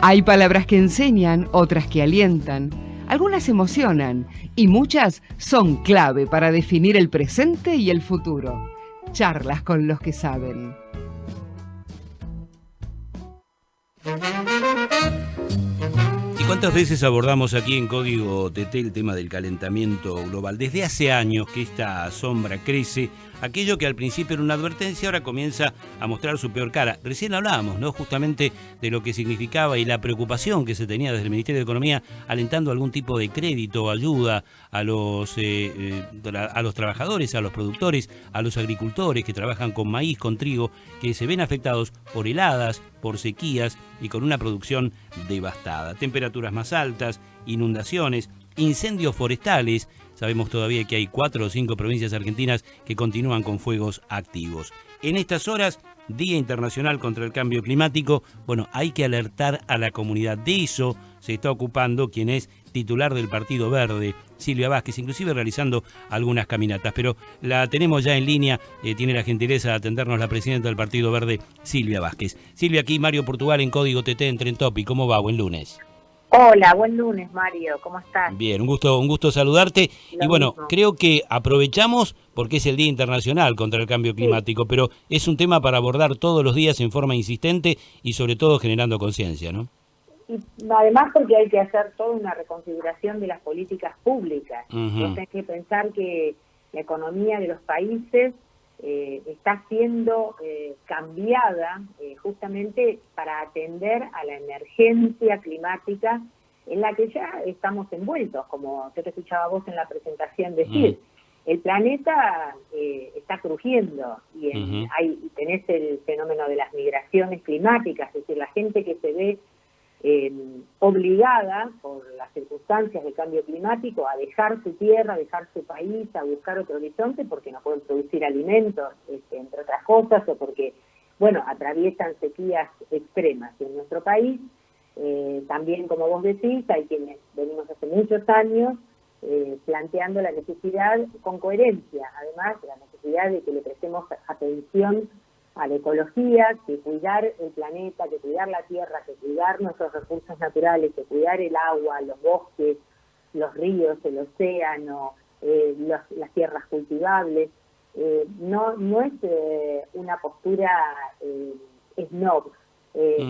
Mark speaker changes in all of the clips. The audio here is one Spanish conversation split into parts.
Speaker 1: Hay palabras que enseñan, otras que alientan, algunas emocionan y muchas son clave para definir el presente y el futuro. Charlas con los que saben.
Speaker 2: ¿Y cuántas veces abordamos aquí en Código TT el tema del calentamiento global? Desde hace años que esta sombra crece, aquello que al principio era una advertencia ahora comienza a mostrar su peor cara. Recién hablábamos, ¿no?, justamente de lo que significaba y la preocupación que se tenía desde el Ministerio de Economía alentando algún tipo de crédito, ayuda a los trabajadores, a los productores, a los agricultores que trabajan con maíz, con trigo, que se ven afectados por heladas, por sequías y con una producción devastada. Temperaturas más altas, inundaciones, incendios forestales. Sabemos todavía que hay 4 o 5 provincias argentinas que continúan con fuegos activos. En estas horas, Día Internacional contra el Cambio Climático, bueno, hay que alertar a la comunidad. De eso se está ocupando quien es titular del Partido Verde, Silvia Vázquez, inclusive realizando algunas caminatas. Pero la tenemos ya en línea, tiene la gentileza de atendernos la presidenta del Partido Verde, Silvia Vázquez. Silvia, aquí Mario Portugal en Código TT en Tren Topic. ¿Cómo va? Buen lunes.
Speaker 3: Hola, buen lunes, Mario, ¿cómo estás?
Speaker 2: Bien, un gusto saludarte.
Speaker 3: Lo
Speaker 2: y bueno,
Speaker 3: mismo.
Speaker 2: creo que aprovechamos porque es el Día Internacional contra el Cambio Climático, pero es un tema para abordar todos los días en forma insistente y sobre todo generando conciencia, ¿no?
Speaker 3: Y además porque hay que hacer toda una reconfiguración de las políticas públicas. Vos tenés que pensar que la economía de los países está siendo cambiada justamente para atender a la emergencia climática en la que ya estamos envueltos, como yo te escuchaba vos en la presentación decir. El planeta está crujiendo y tenés el fenómeno de las migraciones climáticas, es decir, la gente que se ve obligada por las circunstancias del cambio climático a dejar su tierra, a dejar su país, a buscar otro horizonte porque no pueden producir alimentos, entre otras cosas, o porque, bueno, atraviesan sequías extremas. Y en nuestro país, también, como vos decís, hay quienes venimos hace muchos años planteando la necesidad, con coherencia, además, la necesidad de que le prestemos atención a la ecología, que cuidar el planeta, que cuidar la tierra, que cuidar nuestros recursos naturales, que cuidar el agua, los bosques, los ríos, el océano, las tierras cultivables, no es una postura snob,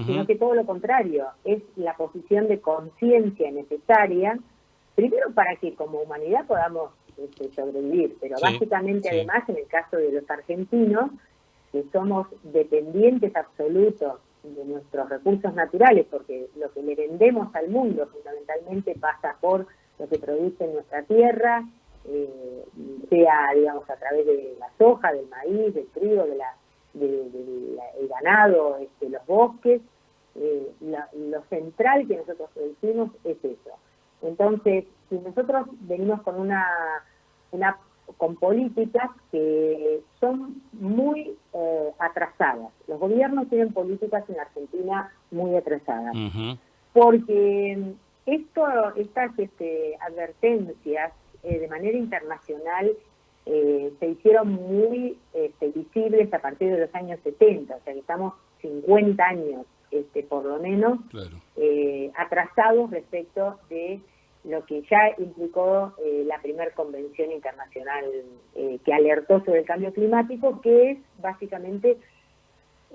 Speaker 3: sino que todo lo contrario, es la posición de conciencia necesaria, primero para que como humanidad podamos sobrevivir, pero básicamente además en el caso de los argentinos, que somos dependientes absolutos de nuestros recursos naturales, porque lo que le vendemos al mundo fundamentalmente pasa por lo que produce en nuestra tierra, sea, digamos, a través de la soja, del maíz, del trigo, del ganado, los bosques. Lo central que nosotros producimos es eso. Entonces, si nosotros venimos con con políticas que son muy atrasadas. Los gobiernos tienen políticas en la Argentina muy atrasadas. Porque estas advertencias de manera internacional se hicieron muy visibles a partir de los años 70, o sea que estamos 50 años por lo menos atrasados respecto de lo que ya implicó la primera convención internacional que alertó sobre el cambio climático, que es básicamente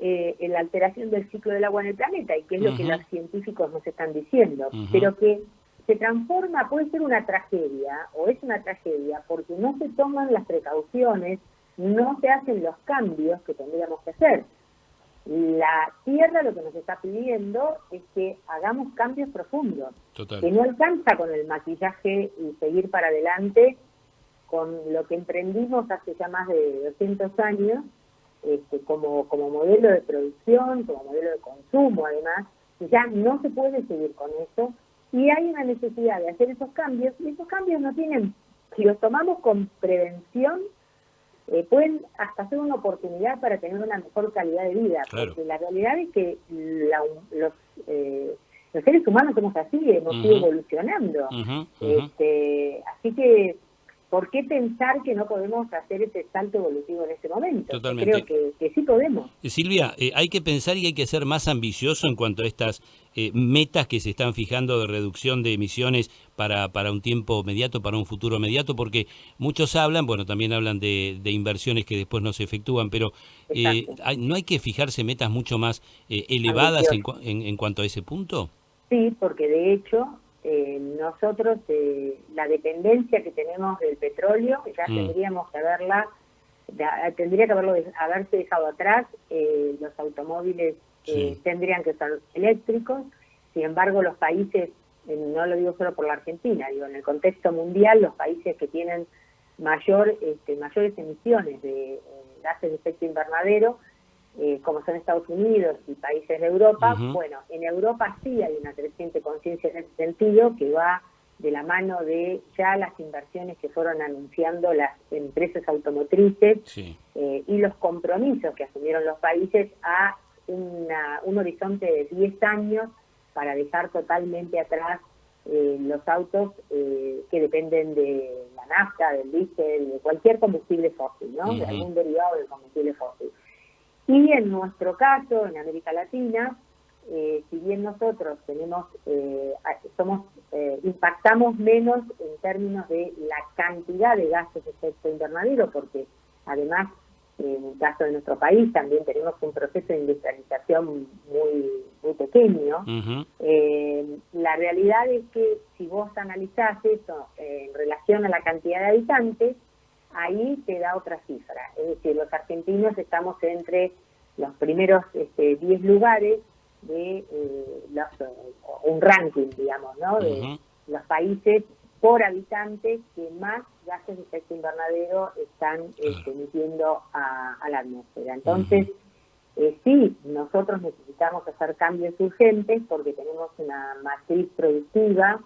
Speaker 3: la alteración del ciclo del agua en el planeta, y que es lo que los científicos nos están diciendo, pero que se transforma, puede ser una tragedia, o es una tragedia, porque no se toman las precauciones, no se hacen los cambios que tendríamos que hacer. La Tierra lo que nos está pidiendo es que hagamos cambios profundos, que no alcanza con el maquillaje y seguir para adelante con lo que emprendimos hace ya más de 200 años, como modelo de producción, como modelo de consumo además, y ya no se puede seguir con eso, y hay una necesidad de hacer esos cambios, y esos cambios no tienen, si los tomamos con prevención, pueden hasta ser una oportunidad para tener una mejor calidad de vida, porque la realidad es que los seres humanos somos así, hemos ido evolucionando. Así que ¿por qué pensar que no podemos hacer ese salto evolutivo en este momento?
Speaker 2: Totalmente.
Speaker 3: Creo que sí podemos.
Speaker 2: Silvia, hay que pensar y hay que ser más ambicioso en cuanto a estas metas que se están fijando de reducción de emisiones para un tiempo mediato, para un futuro mediato, porque muchos hablan, bueno, también hablan de inversiones que después no se efectúan, pero ¿no hay que fijarse metas mucho más elevadas en cuanto a ese punto?
Speaker 3: Sí, porque de hecho nosotros la dependencia que tenemos del petróleo ya tendríamos que tendría que haberse dejado atrás. Los automóviles tendrían que ser eléctricos. Sin embargo, los países, no lo digo solo por la Argentina, digo en el contexto mundial, los países que tienen mayores emisiones de gases de efecto invernadero, como son Estados Unidos y países de Europa, bueno, en Europa sí hay una creciente conciencia en ese sentido, que va de la mano de ya las inversiones que fueron anunciando las empresas automotrices y los compromisos que asumieron los países a un horizonte de 10 años para dejar totalmente atrás los autos que dependen de la nafta, del diésel, de cualquier combustible fósil, ¿no? De algún derivado del combustible fósil. Y en nuestro caso, en América Latina, si bien nosotros impactamos menos en términos de la cantidad de gases de efecto invernadero, porque además, en el caso de nuestro país, también tenemos un proceso de industrialización muy pequeño. La realidad es que si vos analizás eso en relación a la cantidad de habitantes, ahí te da otra cifra. Es decir, los argentinos estamos entre los primeros 10 lugares de un ranking, digamos, ¿no? De los países por habitante que más gases de efecto invernadero están emitiendo a la atmósfera. Entonces, sí, nosotros necesitamos hacer cambios urgentes porque tenemos una matriz productiva.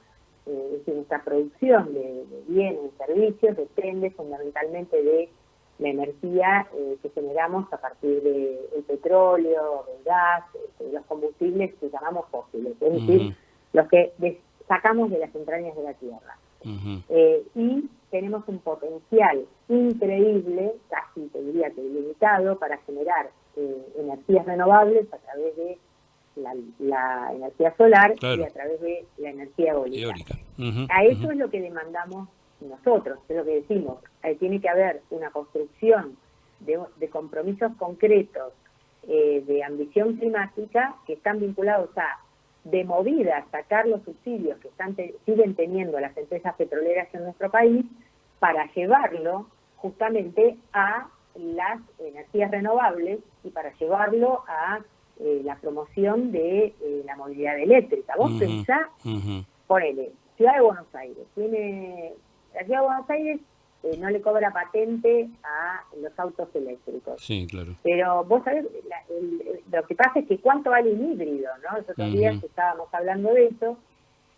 Speaker 3: Es decir, nuestra producción de bienes y servicios depende fundamentalmente de la energía que generamos a partir del petróleo, del gas, de los combustibles que llamamos fósiles, es decir, los que sacamos de las entrañas de la Tierra. Y tenemos un potencial increíble, casi te diría que ilimitado, para generar energías renovables a través de la energía solar y a través de la energía eólica. A eso es lo que demandamos nosotros, es lo que decimos. Tiene que haber una construcción de compromisos concretos de ambición climática que están vinculados a, de movida, sacar los subsidios que siguen teniendo las empresas petroleras en nuestro país para llevarlo justamente a las energías renovables y para llevarlo a la promoción de la movilidad eléctrica. Vos pensás, ponele, Ciudad de Buenos Aires, la Ciudad de Buenos Aires no le cobra patente a los autos eléctricos.
Speaker 2: Sí, claro.
Speaker 3: Pero vos sabés, lo que pasa es que cuánto vale un híbrido, ¿no? Los otros días estábamos hablando de eso,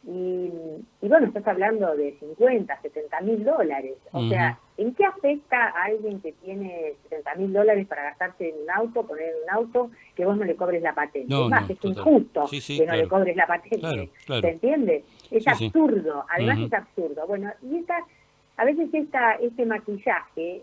Speaker 3: y bueno, estás hablando de 50, 70 mil dólares. O sea, ¿en qué afecta a alguien que tiene 70 mil dólares para gastarse en un auto, poner en un auto, que vos no le cobres la patente? Es más, es injusto que no le cobres la patente. ¿Se entiende? Es absurdo, además es absurdo. Bueno, y a veces este maquillaje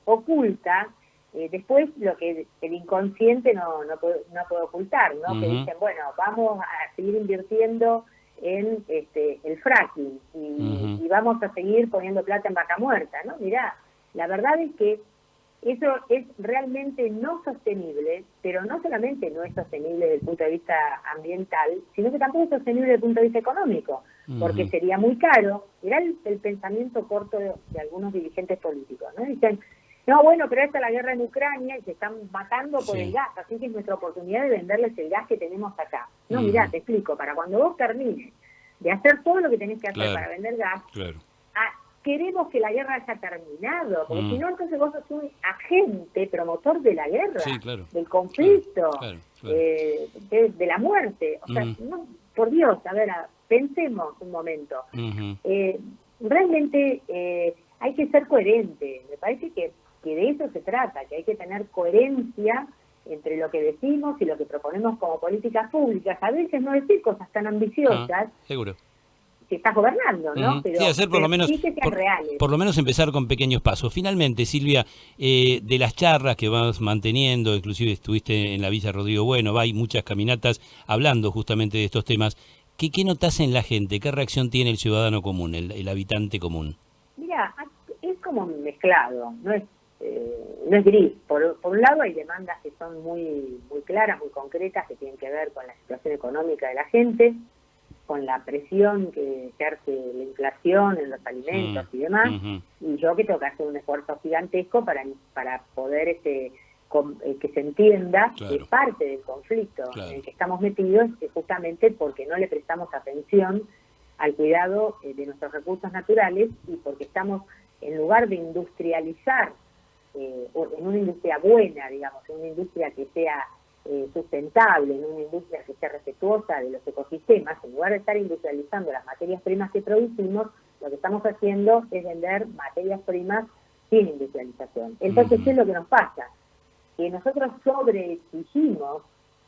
Speaker 3: oculta después lo que el inconsciente no puede ocultar, ¿no? Que dicen, bueno, vamos a seguir invirtiendo en el fracking y vamos a seguir poniendo plata en vaca muerta, ¿no? Mirá, la verdad es que eso es realmente no sostenible, pero no solamente no es sostenible desde el punto de vista ambiental, sino que tampoco es sostenible desde el punto de vista económico, porque sería muy caro. Mirá el pensamiento corto de algunos dirigentes políticos, ¿no? Dicen, no, bueno, pero esta es la guerra en Ucrania y se están matando por el gas, así que es nuestra oportunidad de venderles el gas que tenemos acá. No, mirá, te explico, para cuando vos termines de hacer todo lo que tenés que hacer para vender gas, queremos que la guerra haya terminado, porque si no, entonces vos sos un agente promotor de la guerra, del conflicto, de la muerte. O sea, no, por Dios, a ver, pensemos un momento. Realmente hay que ser coherente. Me parece que de eso se trata, que hay que tener coherencia entre lo que decimos y lo que proponemos como políticas públicas. A veces no decir cosas tan ambiciosas, si estás gobernando, ¿no? Pero,
Speaker 2: sí, hacer por lo menos,
Speaker 3: sí que sean reales.
Speaker 2: Por lo menos empezar con pequeños pasos. Finalmente, Silvia, de las charlas que vas manteniendo, inclusive estuviste en la Villa Rodrigo Bueno, hay muchas caminatas hablando justamente de estos temas. ¿Qué notas en la gente? ¿Qué reacción tiene el ciudadano común, el habitante común?
Speaker 3: Mira, es como mezclado, no es gris. Por un lado hay demandas que son muy claras, muy concretas, que tienen que ver con la situación económica de la gente, con la presión que ejerce la inflación en los alimentos y demás, y yo que tengo que hacer un esfuerzo gigantesco para poder que se entienda que parte del conflicto en el que estamos metidos es justamente porque no le prestamos atención al cuidado de nuestros recursos naturales y porque estamos, en lugar de industrializar en una industria buena, digamos, en una industria que sea sustentable, en una industria que sea respetuosa de los ecosistemas, en lugar de estar industrializando las materias primas que producimos, lo que estamos haciendo es vender materias primas sin industrialización. Entonces, ¿qué es lo que nos pasa? Que nosotros sobreexigimos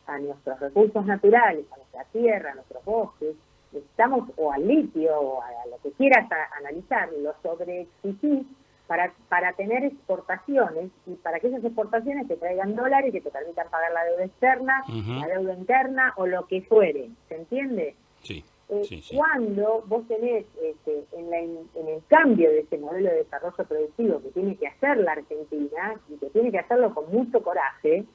Speaker 3: a nuestros recursos naturales, a nuestra tierra, a nuestros bosques, estamos, o al litio, o a lo que quieras analizar, lo sobreexigís para tener exportaciones y para que esas exportaciones te traigan dólares que te permitan pagar la deuda externa, la deuda interna o lo que fuere, ¿se entiende?
Speaker 2: Sí.
Speaker 3: Cuando vos tenés en el cambio de ese modelo de desarrollo productivo que tiene que hacer la Argentina y que tiene que hacerlo con mucho coraje,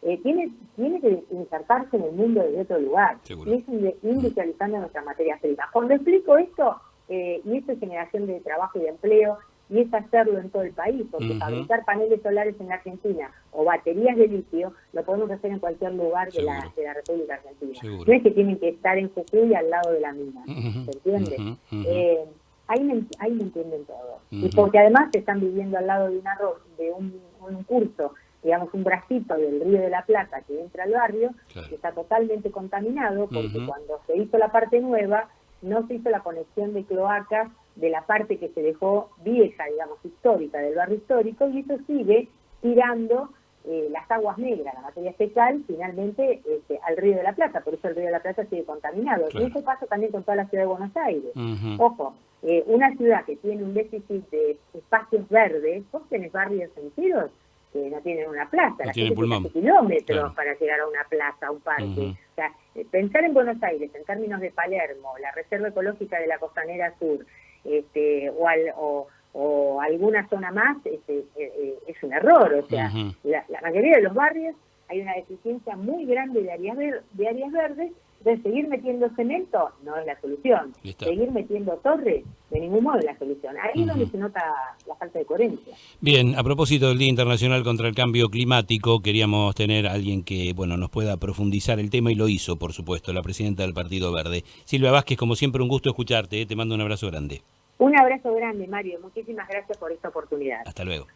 Speaker 3: tiene que insertarse en el mundo desde otro lugar, y es industrializando nuestras materias primas. Cuando explico esto, y esto es generación de trabajo y de empleo, y es hacerlo en todo el país, porque fabricar paneles solares en la Argentina o baterías de litio lo podemos hacer en cualquier lugar de la República Argentina. No es que tienen que estar en Jujuy al lado de la mina, ¿se entiende? Ahí me entienden todo. Y porque además están viviendo al lado de un curso, digamos, un bracito del Río de la Plata que entra al barrio, que está totalmente contaminado, porque cuando se hizo la parte nueva, no se hizo la conexión de cloacas de la parte que se dejó vieja, digamos, histórica, del barrio histórico, y eso sigue tirando las aguas negras, la materia fecal, finalmente al Río de la Plata. Por eso el Río de la Plata sigue contaminado. Y eso pasa también con toda la ciudad de Buenos Aires. Ojo, una ciudad que tiene un déficit de espacios verdes, vos tenés barrios enteros que no tienen una plaza, la gente tiene kilómetros para llegar a una plaza, a un parque. O sea, pensar en Buenos Aires en términos de Palermo, la Reserva Ecológica de la Costanera Sur, o alguna zona más, es un error. O sea, la mayoría de los barrios hay una deficiencia muy grande de áreas verdes. De seguir metiendo cemento no es la solución. Seguir metiendo torres de ningún modo es la solución. Ahí es donde se nota la falta de coherencia.
Speaker 2: Bien, a propósito del Día Internacional contra el Cambio Climático, queríamos tener a alguien que nos pueda profundizar el tema, y lo hizo, por supuesto, la presidenta del Partido Verde. Silvia Vázquez, como siempre, un gusto escucharte, te mando un abrazo grande.
Speaker 3: Un abrazo grande, Mario. Muchísimas gracias por esta oportunidad.
Speaker 2: Hasta luego.